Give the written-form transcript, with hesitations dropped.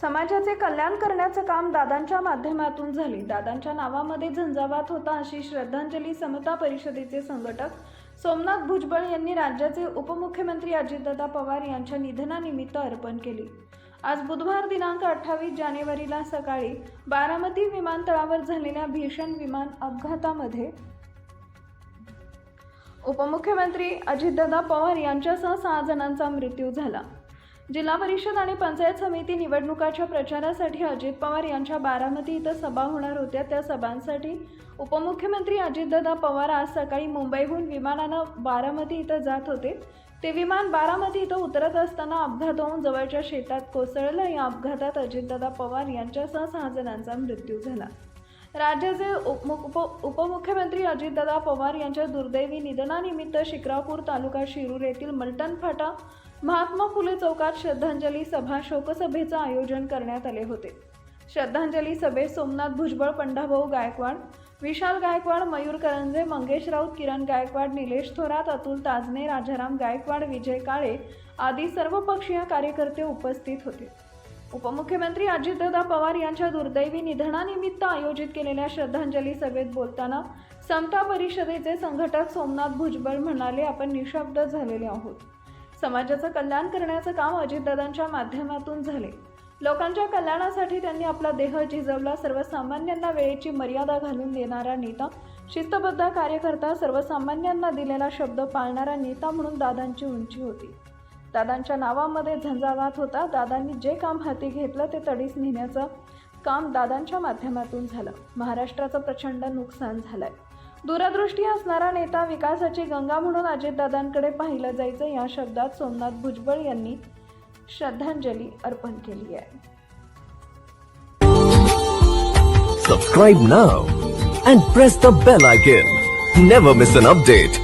समाजाचे कल्याण करण्याचं काम दादांच्या माध्यमातून झाले। दादांच्या नावामध्ये झंझावात होता अशी श्रद्धांजली समता परिषदेचे संघटक सोमनाथ भुजबळ यांनी राज्याचे उपमुख्यमंत्री अजितदादा पवार यांच्या निधनानिमित्त अर्पण केली। आज बुधवार दिनांक 28 जानेवारीला सकाळी बारामती विमानतळावर झालेल्या भीषण विमान अपघातामध्ये उपमुख्यमंत्री अजितदादा पवार यांच्यासह 6 जणांचा मृत्यू झाला। जिल्हा परिषद आणि पंचायत समिती निवडणुकाच्या प्रचारासाठी अजित पवार यांच्या बारामती इथं सभा होणार होत्या। त्या सभांसाठी उपमुख्यमंत्री अजितदादा पवार आज सकाळी मुंबईहून विमानानं बारामती इथं जात होते। ते विमान बारामती इथं उतरत असताना अपघात होऊन जवळच्या शेतात कोसळलं। या अपघातात अजितदादा पवार यांच्यासह 6 जणांचा मृत्यू झाला। राज्याचे उपमुख्यमंत्री अजितदादा पवार यांच्या दुर्दैवी निधनानिमित्त शिक्रापूर तालुका शिरूर येथील मलटण फाटा महात्मा फुले चौकात श्रद्धांजली सभा शोकसभेचं आयोजन करण्यात आले होते। श्रद्धांजली सभेत सोमनाथ भुजबळ, पंढाभाऊ गायकवाड, विशाल गायकवाड, मयूर करंजे, मंगेश राऊत, किरण गायकवाड, निलेश थोरात, अतुल ताजने, राजाराम गायकवाड, विजय काळे आदी सर्वपक्षीय कार्यकर्ते उपस्थित होते। उपमुख्यमंत्री अजितदादा पवार यांच्या दुर्दैवी निधनानिमित्त आयोजित केलेल्या श्रद्धांजली सभेत बोलताना समता परिषदेचे संघटक सोमनाथ भुजबळ म्हणाले, आपण निशब्द झालेले आहोत। समाजाचं कल्याण करण्याचं काम अजितदादांच्या माध्यमातून झाले। लोकांच्या कल्याणासाठी त्यांनी आपला देह झिजवला। सर्वसामान्यांना वेळेची मर्यादा घालून देणारा नेता, शिस्तबद्ध कार्यकर्ता, सर्वसामान्यांना दिलेला शब्द पाळणारा नेता म्हणून दादांची उंची होती। दादांच्या नावामध्ये झंझावात होता। दादांनी जे काम हाती घेतलं ते तडीस नेण्याचं काम दादांच्या माध्यमातून झालं। महाराष्ट्राचं प्रचंड नुकसान झालंय। दूरदृष्टी असणारा नेता, विकासाची गंगा म्हणून अजितदादांकडे पाहिलं जायचं, या शब्दात सोमनाथ भुजबळ यांनी श्रद्धांजली अर्पण केली आहे। Subscribe now and press the bell icon. Never miss an update.